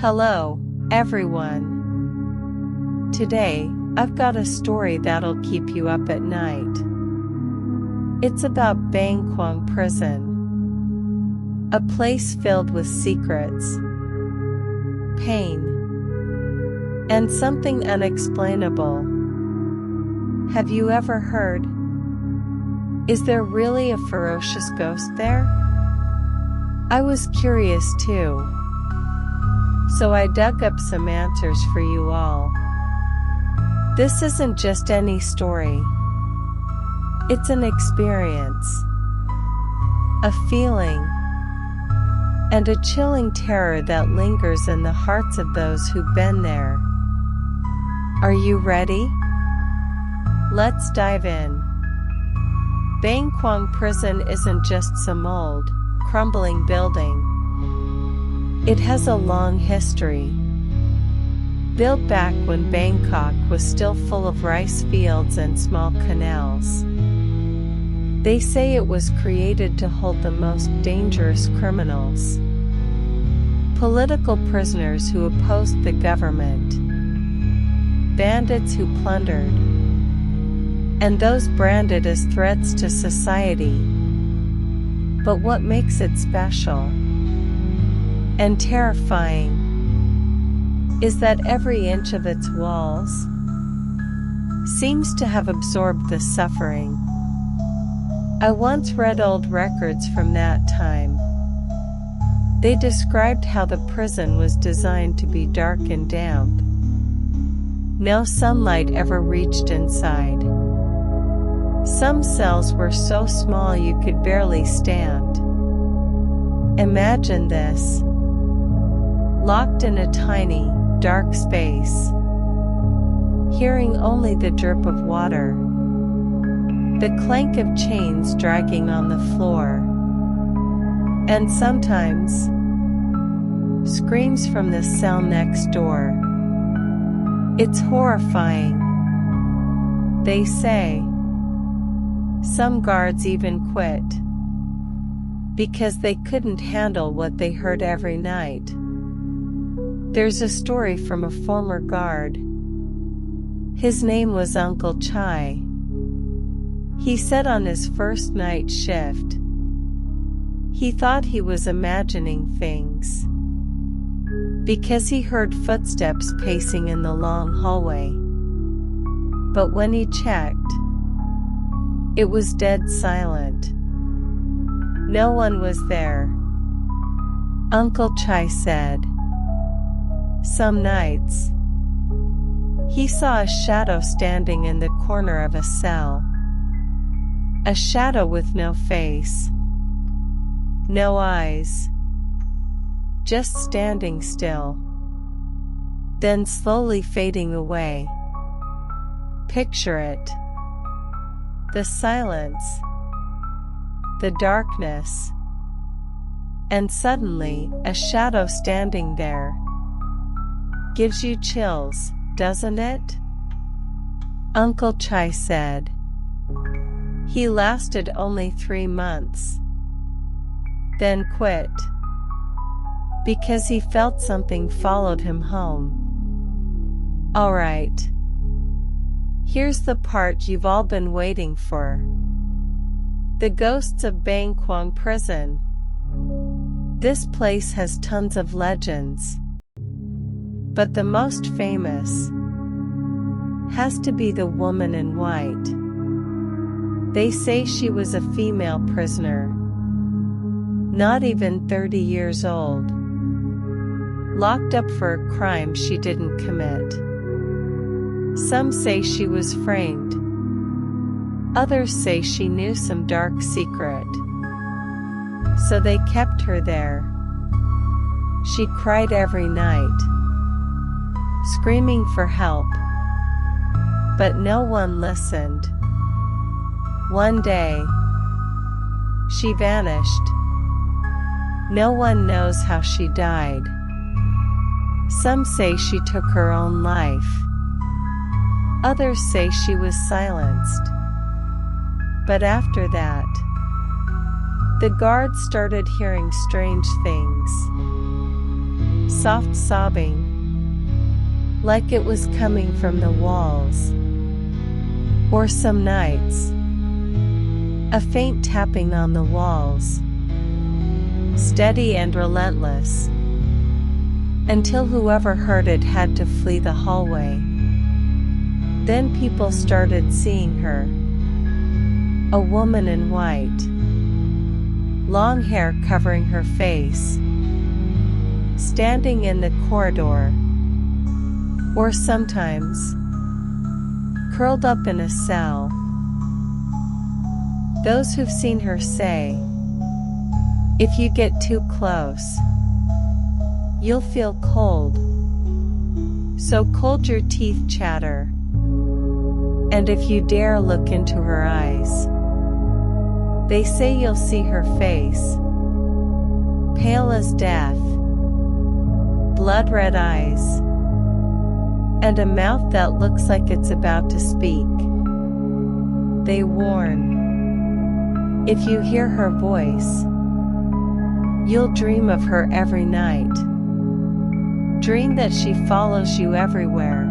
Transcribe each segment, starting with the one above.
Hello, everyone. Today, I've got a story that'll keep you up at night. It's about Kwang Prison. A place filled with secrets, pain, and something unexplainable. Have you ever heard? Is there really a ferocious ghost there? I was curious too. So I dug up some answers for you all. This isn't just any story. It's an experience, a feeling, and a chilling terror that lingers in the hearts of those who've been there. Are you ready? Let's dive in. Kwang Prison isn't just some old, crumbling building. It has a long history. Built back when Bangkok was still full of rice fields and small canals. They say it was created to hold the most dangerous criminals. Political prisoners who opposed the government, bandits who plundered, and those branded as threats to society. But what makes it special and terrifying is that every inch of its walls seems to have absorbed the suffering. I once read old records from that time. They described how the prison was designed to be dark and damp. No sunlight ever reached inside. Some cells were so small you could barely stand. Imagine this. Locked in a tiny, dark space, hearing only the drip of water, the clank of chains dragging on the floor, and sometimes screams from the cell next door. It's horrifying. They say some guards even quit because they couldn't handle what they heard every night. There's a story from a former guard. His name was Uncle Chai. He said on his first night shift, he thought he was imagining things because he heard footsteps pacing in the long hallway. But when he checked, it was dead silent. No one was there. Uncle Chai said, some nights, he saw a shadow standing in the corner of a cell. A shadow with no face, no eyes, just standing still, then slowly fading away. Picture it. The silence, the darkness, and suddenly a shadow standing there. Gives you chills, doesn't it? Uncle Chai said. He lasted only 3 months, then quit, because he felt something followed him home. Alright, here's the part you've all been waiting for. The ghosts of Kwang Prison. This place has tons of legends, but the most famous has to be the woman in white. They say she was a female prisoner, not even 30 years old, locked up for a crime she didn't commit. Some say she was framed. Others say she knew some dark secret, so they kept her there. She cried every night, screaming for help, but no one listened. One day, she vanished. No one knows how she died. Some say she took her own life. Others say she was silenced. But after that, the guards started hearing strange things. soft sobbing, like it was coming from the walls. Or some nights, a faint tapping on the walls, steady and relentless, until whoever heard it had to flee the hallway. Then people started seeing her. A woman in white, long hair covering her face, standing in the corridor. Or sometimes, curled up in a cell. Those who've seen her say, if you get too close, you'll feel cold. So cold your teeth chatter. And if you dare look into her eyes, they say you'll see her face, pale as death, blood-red eyes, and a mouth that looks like it's about to speak. They warn, if you hear her voice, you'll dream of her every night. Dream that she follows you everywhere.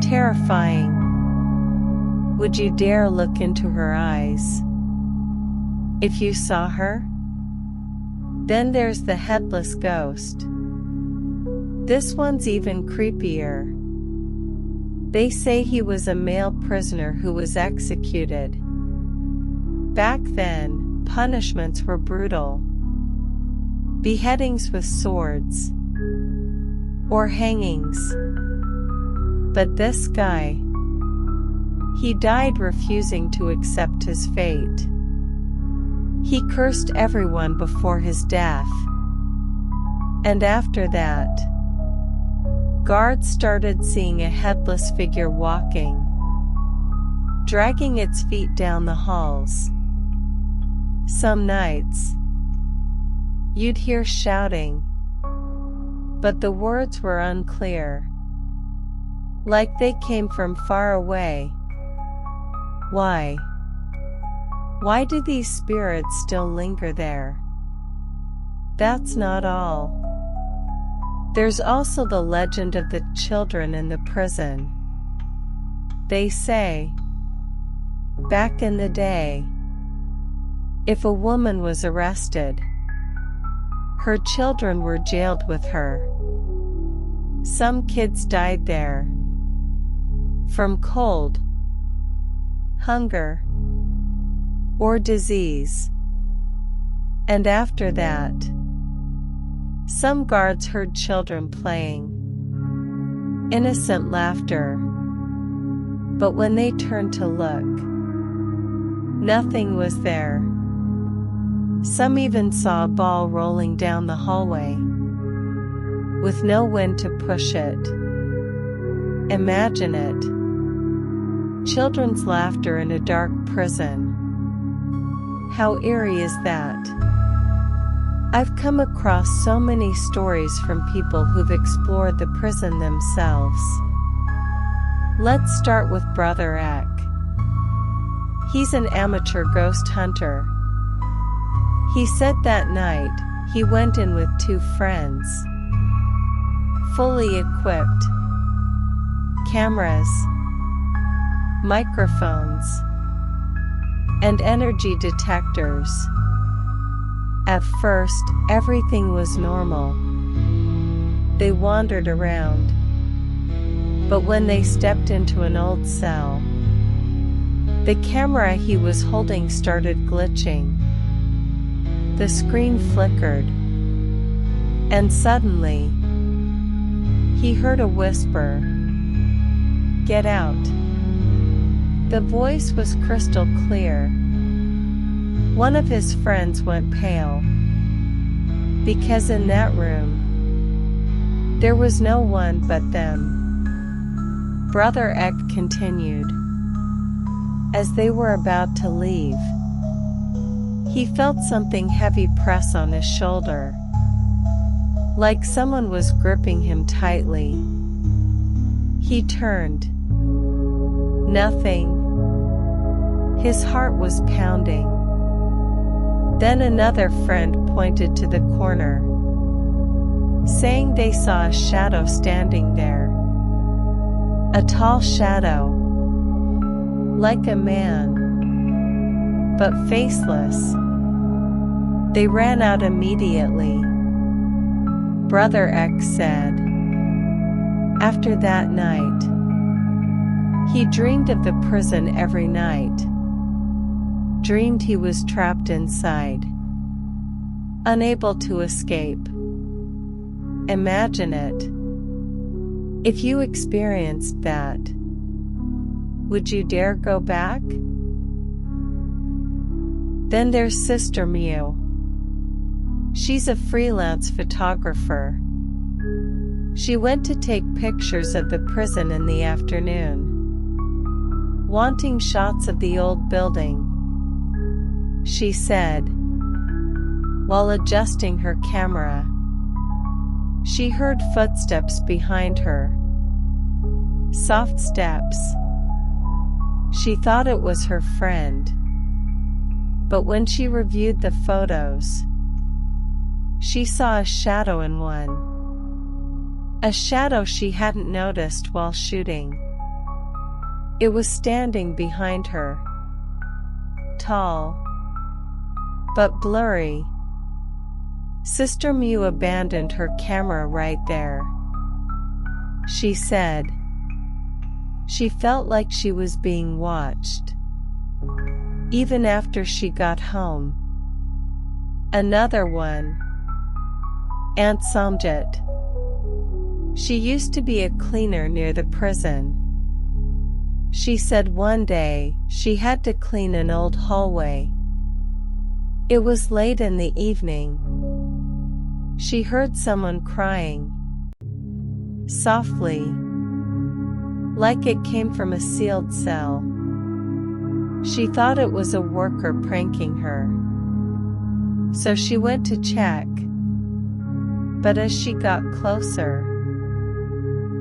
Terrifying. Would you dare look into her eyes? If you saw her? Then there's the Headless Ghost. This one's even creepier. They say he was a male prisoner who was executed. Back then, punishments were brutal. Beheadings with swords. Or hangings. But this guy, he died refusing to accept his fate. He cursed everyone before his death. And after that, guards started seeing a headless figure walking, dragging its feet down the halls. Some nights, you'd hear shouting, but the words were unclear, like they came from far away. Why? Why do these spirits still linger there? That's not all. There's also the legend of the children in the prison. They say, back in the day, if a woman was arrested, her children were jailed with her. Some kids died there. From cold, hunger, or disease. And after that, some guards heard children playing. Innocent laughter. But when they turned to look, nothing was there. Some even saw a ball rolling down the hallway, with no wind to push it. Imagine it. Children's laughter in a dark prison. How eerie is that? I've come across so many stories from people who've explored the prison themselves. Let's start with Brother Eck. He's an amateur ghost hunter. He said that night, he went in with 2 friends. Fully equipped. Cameras, microphones, and energy detectors. At first, everything was normal. They wandered around. But when they stepped into an old cell, the camera he was holding started glitching. The screen flickered. And suddenly, he heard a whisper. Get out. The voice was crystal clear. One of his friends went pale. Because in that room, there was no one but them. Brother Eck continued. As they were about to leave, he felt something heavy press on his shoulder, like someone was gripping him tightly. He turned. Nothing. His heart was pounding. Then another friend pointed to the corner. saying they saw a shadow standing there. A tall shadow, like a man, but faceless. They ran out immediately. Brother X said. After that night, he dreamed of the prison every night. Dreamed he was trapped inside, unable to escape. Imagine it. If you experienced that, would you dare go back? Then there's Sister Mew. She's a freelance photographer. She went to take pictures of the prison in the afternoon, wanting shots of the old building. She said, while adjusting her camera, she heard footsteps behind her. Soft steps. She thought it was her friend. But when she reviewed the photos, she saw a shadow in one. A shadow she hadn't noticed while shooting. It was standing behind her. Tall, but blurry. Sister Mew abandoned her camera right there. She said she felt like she was being watched, even after she got home. Another one, Aunt Samjit. She used to be a cleaner near the prison. She said one day she had to clean an old hallway. It was late in the evening. She heard someone crying, softly, like it came from a sealed cell. She thought it was a worker pranking her. So she went to check. But as she got closer,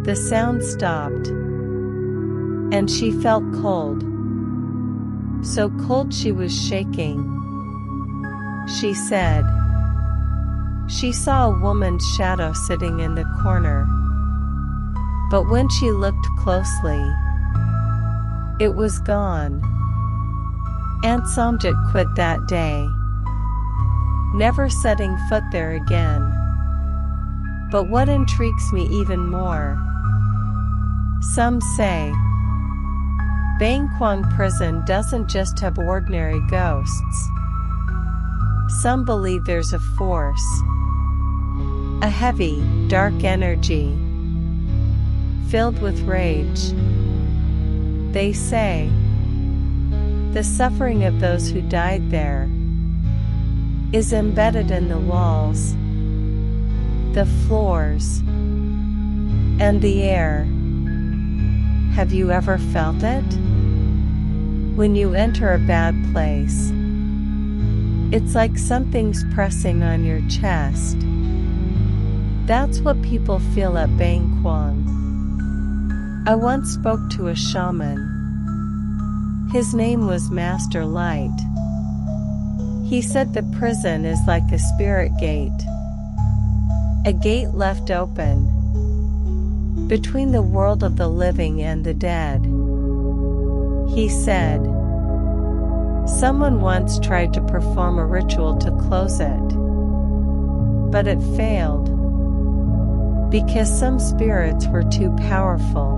the sound stopped, and she felt cold. So cold she was shaking. She said she saw a woman's shadow sitting in the corner. But when she looked closely, it was gone. Aunt Samjit quit that day, never setting foot there again. But what intrigues me even more, some say Kwang prison doesn't just have ordinary ghosts. Some believe there's a force, a heavy, dark energy, filled with rage. They say the suffering of those who died there is embedded in the walls, the floors, and the air. Have you ever felt it? When you enter a bad place, it's like something's pressing on your chest. That's what people feel at Kwang. I once spoke to a shaman. His name was Master Light. He said the prison is like a spirit gate. A gate left open between the world of the living and the dead. He said someone once tried to perform a ritual to close it, but it failed because some spirits were too powerful.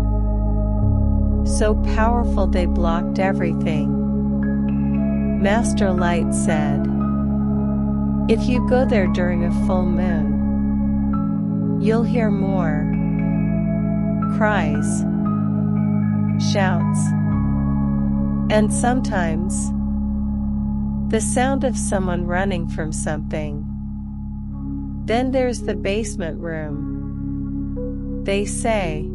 So powerful they blocked everything. Master Light said, if you go there during a full moon, you'll hear more cries, shouts, and sometimes the sound of someone running from something. Then there's the basement room. They say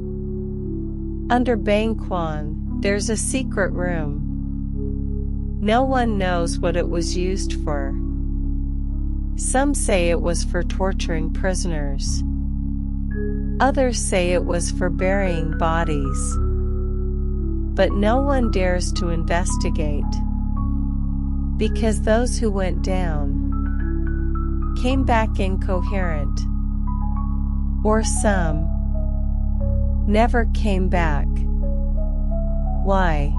under Kwang there's a secret room. No one knows what it was used for. Some say it was for torturing prisoners. Others say it was for burying bodies. But no one dares to investigate, because those who went down came back incoherent. Or some never came back. Why?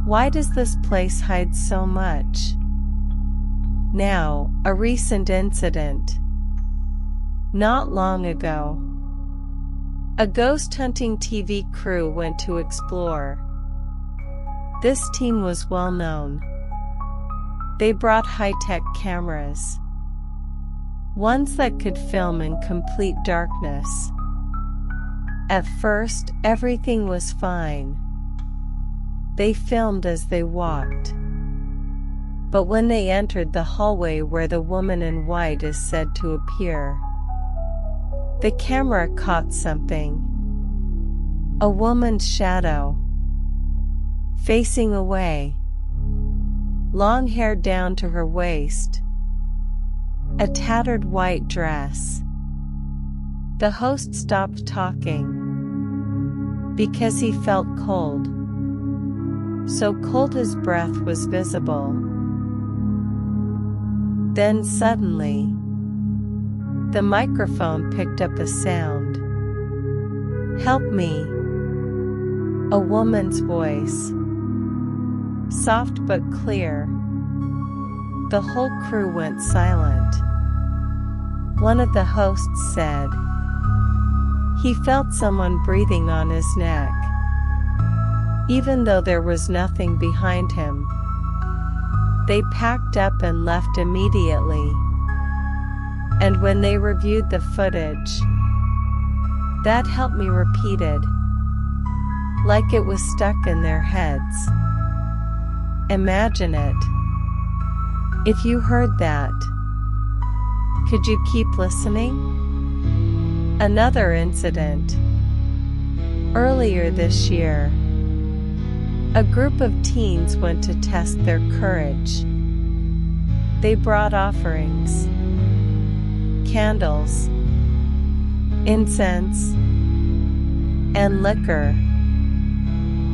Why does this place hide so much? Now, a recent incident. Not long ago, a ghost hunting TV crew went to explore. This team was well known. They brought high-tech cameras, ones that could film in complete darkness. At first, everything was fine. They filmed as they walked. But when they entered the hallway where the woman in white is said to appear, the camera caught something. A woman's shadow, facing away, long hair down to her waist, a tattered white dress. The host stopped talking because he felt cold. So cold his breath was visible. Then suddenly, the microphone picked up a sound. "Help me." A woman's voice, soft but clear. The whole crew went silent. One of the hosts said he felt someone breathing on his neck, even though there was nothing behind him. They packed up and left immediately. And when they reviewed the footage, that helped me repeated, like it was stuck in their heads. Imagine it. If you heard that, could you keep listening? Another incident. Earlier this year, a group of teens went to test their courage. They brought offerings, candles, incense, and liquor.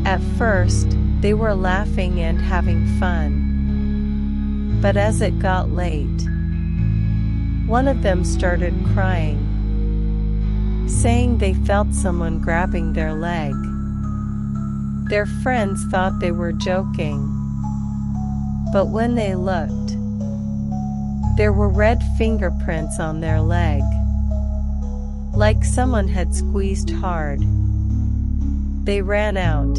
At first, they were laughing and having fun. But as it got late, one of them started crying, saying they felt someone grabbing their leg. Their friends thought they were joking, but when they looked, there were red fingerprints on their leg, like someone had squeezed hard. They ran out,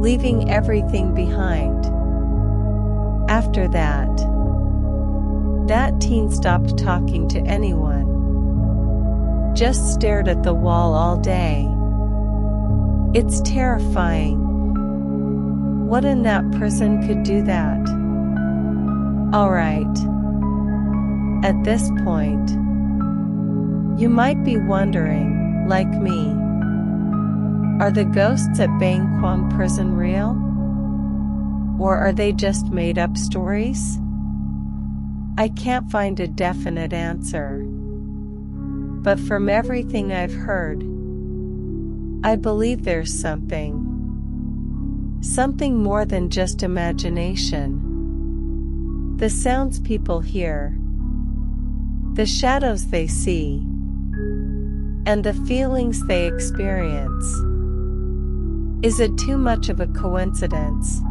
leaving everything behind. After that teen stopped talking to anyone, just stared at the wall all day. It's terrifying. What in that person could do that? Alright. At this point, you might be wondering, like me, are the ghosts at Kwang prison real? Or are they just made up stories? I can't find a definite answer. But from everything I've heard, I believe there's something more than just imagination. The sounds people hear, the shadows they see, and the feelings they experience. Is it too much of a coincidence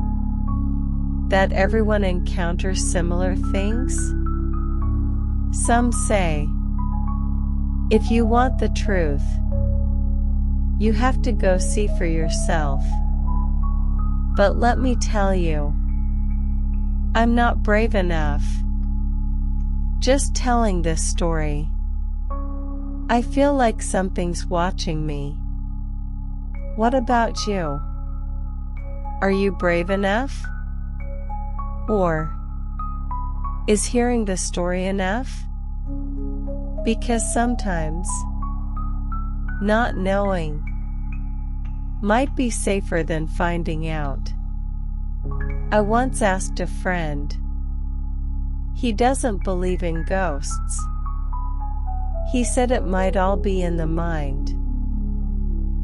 that everyone encounters similar things? Some say, if you want the truth, you have to go see for yourself. But let me tell you, I'm not brave enough. Just telling this story, I feel like something's watching me. What about you? Are you brave enough? Or is hearing the story enough? Because sometimes not knowing might be safer than finding out. I once asked a friend. He doesn't believe in ghosts. He said it might all be in the mind.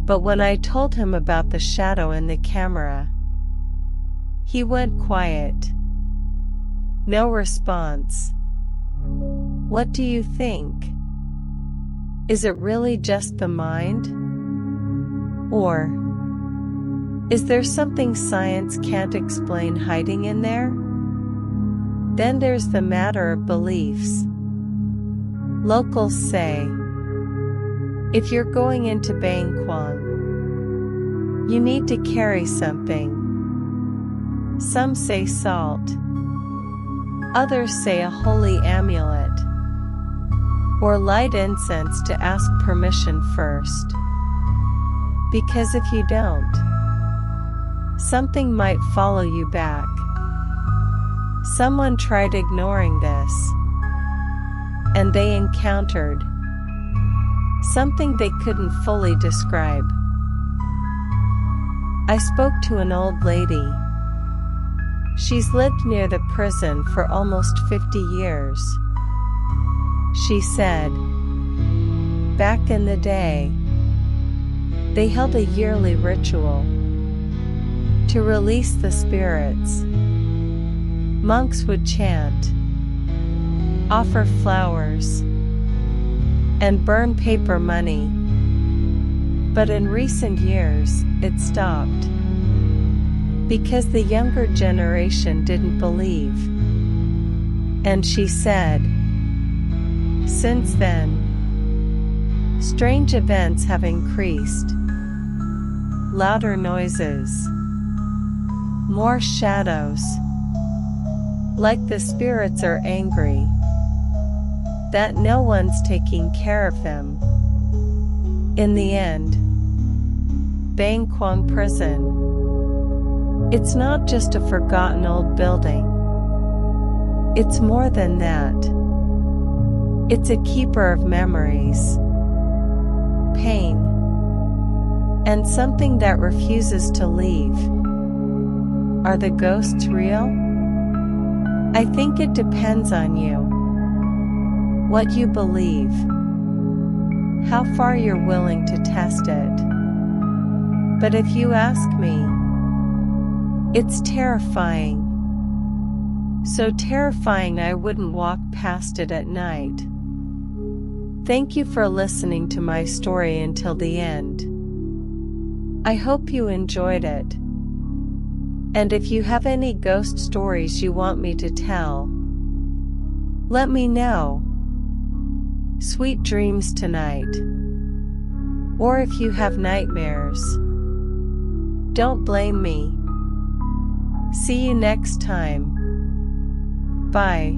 But when I told him about the shadow in the camera, he went quiet. No response. What do you think? Is it really just the mind? Or is there something science can't explain hiding in there? Then there's the matter of beliefs. Locals say, if you're going into Kwang, you need to carry something. Some say salt. Others say a holy amulet. Or light incense to ask permission first. Because if you don't, something might follow you back. Someone tried ignoring this, and they encountered something they couldn't fully describe. I spoke to an old lady. She's lived near the prison for almost 50 years. She said, back in the day, they held a yearly ritual to release the spirits. Monks would chant, offer flowers, and burn paper money. But in recent years, it stopped because the younger generation didn't believe. And she said, since then, strange events have increased. Louder noises, more shadows, like the spirits are angry that no one's taking care of them. In the end, Kwang Prison, it's not just a forgotten old building. It's more than that. It's a keeper of memories, pain, and something that refuses to leave. Are the ghosts real? I think it depends on you. What you believe. How far you're willing to test it. But if you ask me, it's terrifying. So terrifying I wouldn't walk past it at night. Thank you for listening to my story until the end. I hope you enjoyed it. And if you have any ghost stories you want me to tell, let me know. Sweet dreams tonight. Or if you have nightmares, don't blame me. See you next time. Bye.